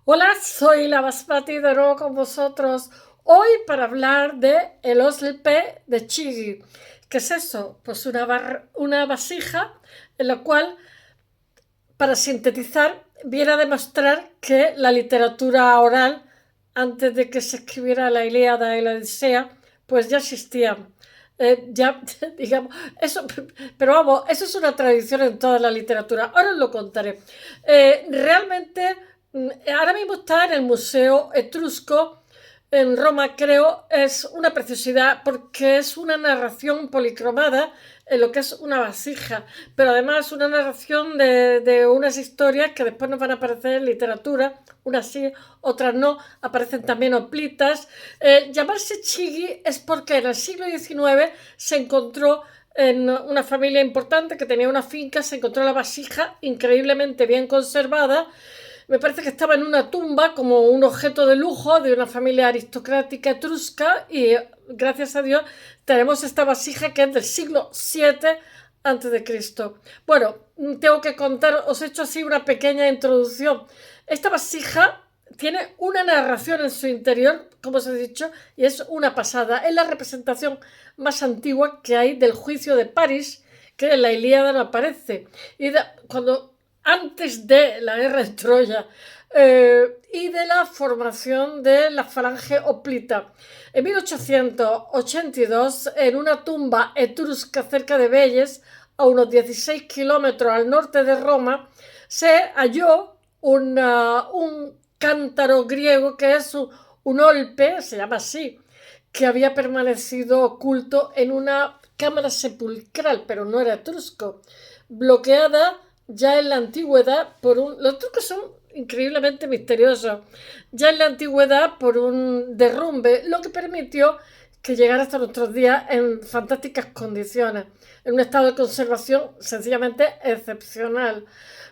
Hola, soy la Basmati de nuevo con vosotros. Hoy para hablar de el oslipe de Chigi. ¿Qué es eso? Pues una vasija en la cual, para sintetizar, viene a demostrar que la literatura oral, antes de que se escribiera la Ilíada y la Odisea, pues ya existía. Ya, digamos, eso, pero vamos, eso es una tradición en toda la literatura. Ahora os lo contaré. Realmente, ahora mismo está en el Museo Etrusco en Roma, creo. Es una preciosidad porque es una narración policromada en lo que es una vasija, pero además una narración de unas historias que después nos van a aparecer en literatura, unas sí, otras no, aparecen también hoplitas. Llamarse Chigi es porque en el siglo XIX se encontró en una familia importante que tenía una finca, se encontró la vasija increíblemente bien conservada. Me parece que estaba en una tumba como un objeto de lujo de una familia aristocrática etrusca y gracias a Dios tenemos esta vasija que es del siglo VII antes de Cristo. Bueno, tengo que contar, os he hecho así una pequeña introducción. Esta vasija tiene una narración en su interior, como os he dicho, y es una pasada. Es la representación más antigua que hay del juicio de París, que en la Ilíada no aparece. Y cuando antes de la guerra de Troya y de la formación de la falange hoplita. En 1882, en una tumba etrusca cerca de Vélez, a unos 16 kilómetros al norte de Roma, se halló un cántaro griego que es un olpe, se llama así, que había permanecido oculto en una cámara sepulcral, pero no era etrusco, bloqueada ya en la antigüedad por un... Los trucos son increíblemente misteriosos. Ya en la antigüedad por un derrumbe, lo que permitió que llegara hasta nuestros días en fantásticas condiciones, en un estado de conservación sencillamente excepcional.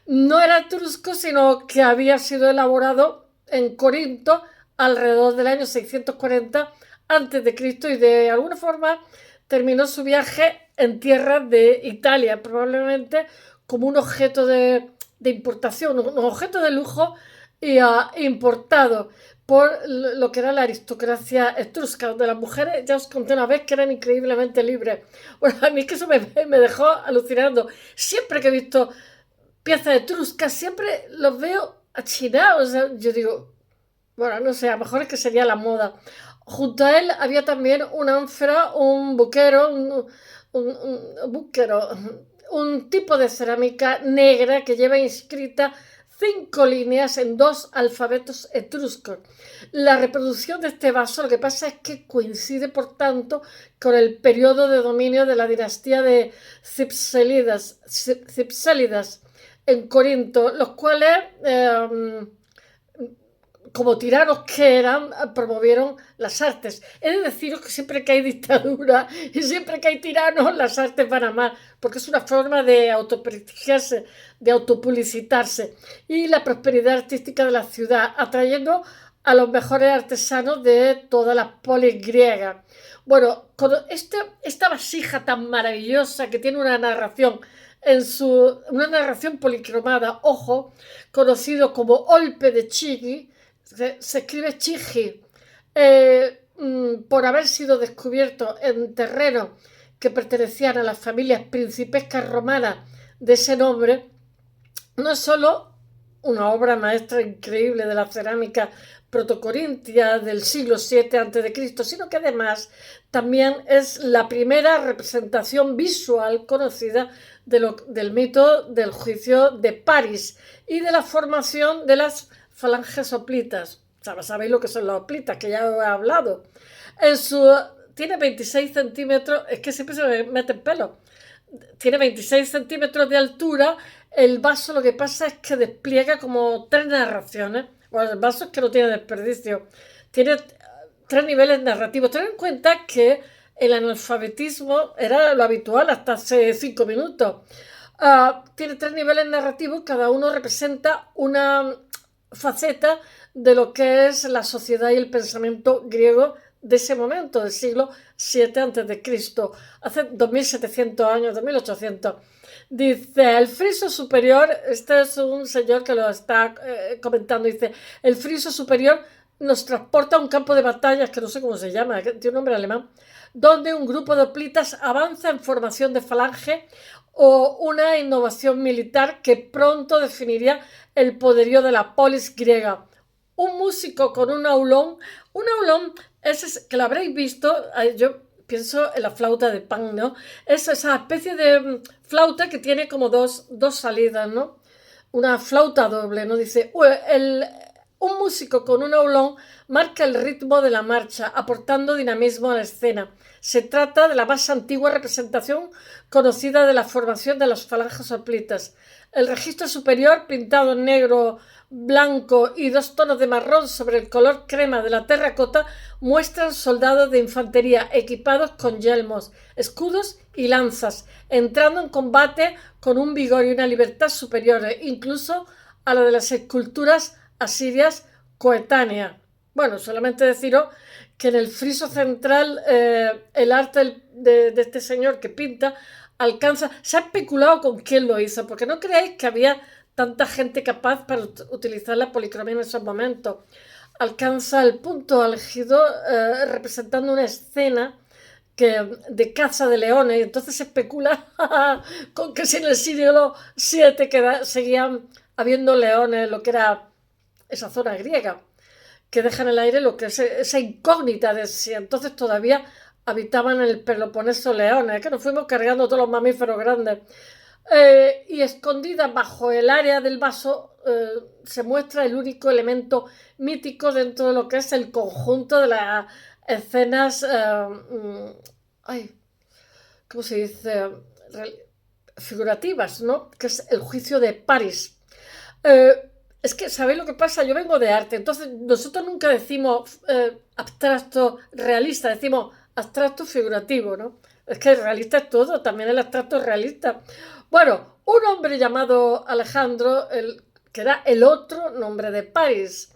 No era etrusco, sino que había sido elaborado en Corinto alrededor del año 640 antes de Cristo y de alguna forma terminó su viaje en tierra de Italia, probablemente como un objeto de importación, un objeto de lujo y, importado por lo que era la aristocracia etrusca, donde las mujeres, ya os conté una vez, que eran increíblemente libres. Bueno, a mí es que eso me dejó alucinando. Siempre que he visto piezas etruscas, siempre los veo achinados. O sea, yo digo, bueno, no sé, a lo mejor es que sería la moda. Junto a él había también un ánfora, un buquero, buquero, un tipo de cerámica negra que lleva inscrita 5 líneas en 2 alfabetos etruscos. La reproducción de este vaso lo que pasa es que coincide, por tanto, con el periodo de dominio de la dinastía de Cipsélidas en Corinto, los cuales como tiranos que eran, promovieron las artes. He de deciros que siempre que hay dictadura y siempre que hay tiranos, las artes van a mal, porque es una forma de autoprestigiarse, de autopublicitarse, y la prosperidad artística de la ciudad, atrayendo a los mejores artesanos de todas las polis griegas. Bueno, con esta vasija tan maravillosa que tiene una narración una narración policromada, ojo, conocido como Olpe de Chigi, se escribe Chigi, por haber sido descubierto en terrenos que pertenecían a las familias principescas romanas de ese nombre. No es solo una obra maestra increíble de la cerámica protocorintia del siglo VII a.C., sino que además también es la primera representación visual conocida del mito del juicio de París y de la formación de las falanges hoplitas. Sabéis lo que son las hoplitas, que ya os he hablado. Tiene 26 centímetros, es que siempre se me meten pelos. Tiene 26 centímetros de altura. El vaso lo que pasa es que despliega como 3 narraciones. Bueno, el vaso es que no tiene desperdicio. Tiene 3 niveles narrativos. Ten en cuenta que el analfabetismo era lo habitual hasta hace 5 minutos. Tiene 3 niveles narrativos, cada uno representa una faceta de lo que es la sociedad y el pensamiento griego de ese momento, del siglo VII a.C., hace 2700 años, 2800. Dice, el friso superior, este es un señor que lo está comentando, dice, el friso superior nos transporta a un campo de batallas, que no sé cómo se llama, que tiene un nombre alemán, donde un grupo de hoplitas avanza en formación de falange o una innovación militar que pronto definiría el poderío de la polis griega. Un músico con un aulón es que lo habréis visto, yo pienso en la flauta de Pan, ¿no? Es esa especie de flauta que tiene como dos salidas, ¿no? Una flauta doble, ¿no? Dice, un músico con un aulón marca el ritmo de la marcha, aportando dinamismo a la escena. Se trata de la más antigua representación conocida de la formación de las falanges hoplitas. El registro superior, pintado en negro, blanco y 2 tonos de marrón sobre el color crema de la terracota, muestran soldados de infantería equipados con yelmos, escudos y lanzas, entrando en combate con un vigor y una libertad superiores, incluso a la de las esculturas asirias coetáneas. Bueno, solamente deciros que en el friso central el arte de este señor que pinta alcanza, se ha especulado con quién lo hizo, porque no creáis que había tanta gente capaz para utilizar la policromía en esos momentos. Alcanza el punto álgido representando una escena de caza de leones, y entonces se especula con que si en el siglo VII seguían habiendo leones, lo que era esa zona griega, que deja en el aire lo que es esa incógnita de si entonces todavía habitaban en el Peloponeso leones, que nos fuimos cargando todos los mamíferos grandes. Y escondida bajo el área del vaso se muestra el único elemento mítico dentro de lo que es el conjunto de las escenas, ¿cómo se dice? Figurativas, ¿no? Que es el juicio de París. Es que, ¿sabéis lo que pasa? Yo vengo de arte, entonces nosotros nunca decimos abstracto realista, decimos abstracto figurativo, ¿no? Es que el realista es todo, también el abstracto es realista. Bueno, un hombre llamado Alejandro, que era el otro nombre de París,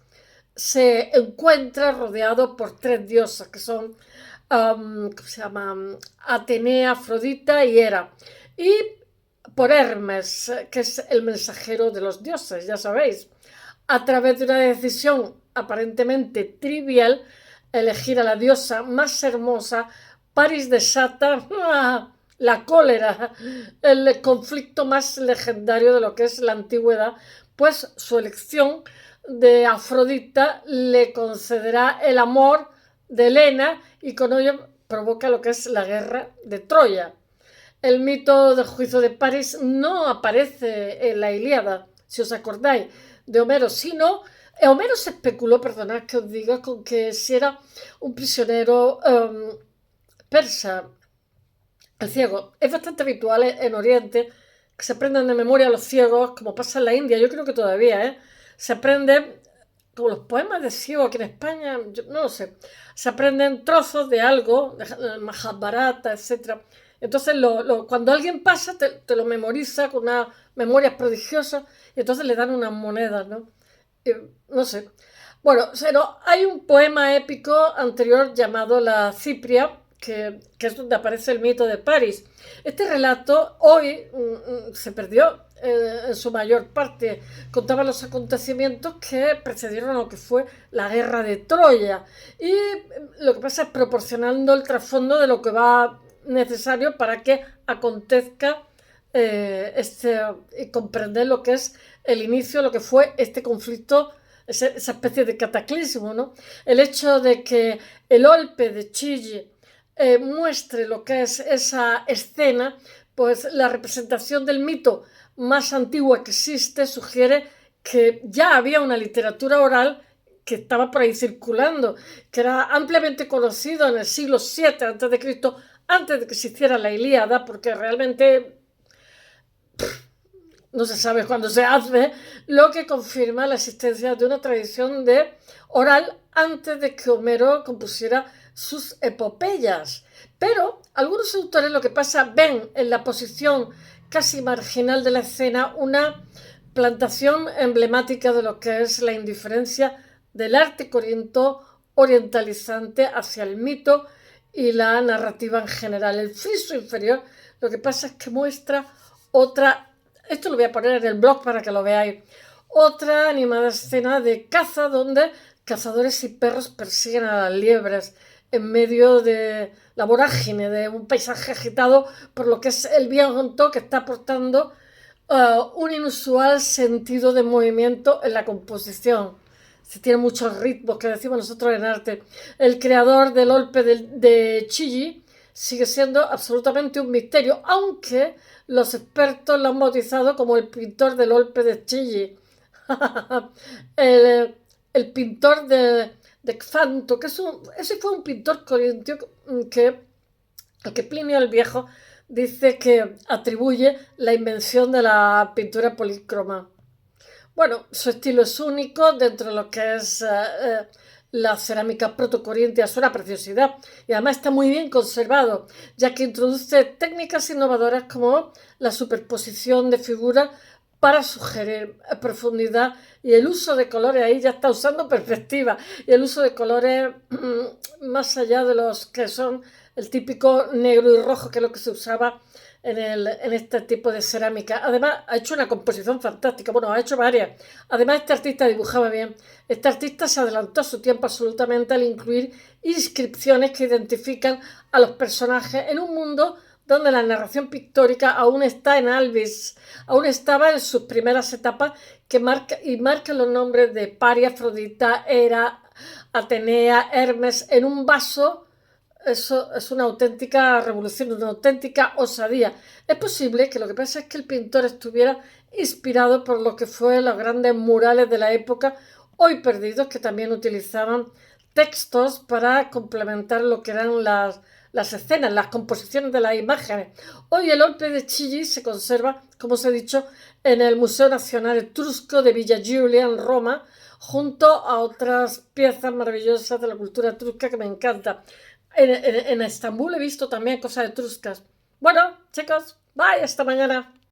se encuentra rodeado por 3 diosas, que son, ¿cómo se llama? Atenea, Afrodita y Hera. Y por Hermes, que es el mensajero de los dioses, ya sabéis. A través de una decisión aparentemente trivial, elegir a la diosa más hermosa, París desata la cólera, el conflicto más legendario de lo que es la antigüedad, pues su elección de Afrodita le concederá el amor de Helena y con ello provoca lo que es la guerra de Troya. El mito del juicio de París no aparece en la Ilíada, si os acordáis, de Homero, sino Homero se especuló, perdonad que os diga, con que si era un prisionero persa, el ciego. Es bastante habitual en Oriente que se aprendan de memoria a los ciegos, como pasa en la India, yo creo que todavía, se aprenden, como los poemas de ciego aquí en España, yo no lo sé, se aprenden trozos de algo, de Mahabharata, etc. Entonces, cuando alguien pasa, te lo memoriza con una memoria prodigiosa y entonces le dan unas monedas, ¿no? No sé. Bueno, pero hay un poema épico anterior llamado La Cipria, que es donde aparece el mito de París. Este relato hoy se perdió en su mayor parte. Contaba los acontecimientos que precedieron a lo que fue la guerra de Troya. Y lo que pasa es proporcionando el trasfondo de lo que va necesario para que acontezca y comprender lo que es el inicio, lo que fue este conflicto, esa especie de cataclismo, ¿no? El hecho de que el Olpe de Chille muestre lo que es esa escena, pues la representación del mito más antigua que existe sugiere que ya había una literatura oral que estaba por ahí circulando, que era ampliamente conocido en el siglo VII a.C., antes de que se hiciera la Ilíada, porque realmente no se sabe cuándo se hace, lo que confirma la existencia de una tradición de oral antes de que Homero compusiera sus epopeyas. Pero algunos autores lo que pasa ven en la posición casi marginal de la escena una plantación emblemática de lo que es la indiferencia del arte corinto orientalizante hacia el mito y la narrativa en general. El friso inferior lo que pasa es que muestra otra, esto lo voy a poner en el blog para que lo veáis, otra animada escena de caza donde cazadores y perros persiguen a las liebres en medio de la vorágine de un paisaje agitado por lo que es el viento que está aportando un inusual sentido de movimiento en la composición. Se tiene muchos ritmos que decimos nosotros en arte. El creador del Olpe de Chigi sigue siendo absolutamente un misterio, aunque los expertos lo han bautizado como el pintor del Olpe de Chigi. el pintor de Xanto, que ese fue un pintor corintio al que Plinio el Viejo dice que atribuye la invención de la pintura polícroma. Bueno, su estilo es único dentro de lo que es la cerámica protocorintia, es una preciosidad y además está muy bien conservado, ya que introduce técnicas innovadoras como la superposición de figuras para sugerir profundidad y el uso de colores, ahí ya está usando perspectiva, y el uso de colores más allá de los que son el típico negro y rojo, que es lo que se usaba en este tipo de cerámica. Además, ha hecho una composición fantástica. Bueno, ha hecho varias. Además, este artista dibujaba bien. Este artista se adelantó a su tiempo absolutamente al incluir inscripciones que identifican a los personajes en un mundo donde la narración pictórica aún está en albis, aún estaba en sus primeras etapas, que marca los nombres de Paria, Afrodita, Hera, Atenea, Hermes en un vaso. Eso es una auténtica revolución, una auténtica osadía. Es posible que lo que pasa es que el pintor estuviera inspirado por lo que fue los grandes murales de la época, hoy perdidos, que también utilizaban textos para complementar lo que eran las escenas, las composiciones de las imágenes. Hoy el Olpe de Chigi se conserva, como os he dicho, en el Museo Nacional Etrusco de Villa Giulia, en Roma, junto a otras piezas maravillosas de la cultura etrusca que me encanta. En Estambul he visto también cosas etruscas. Bueno, chicos, bye, hasta mañana.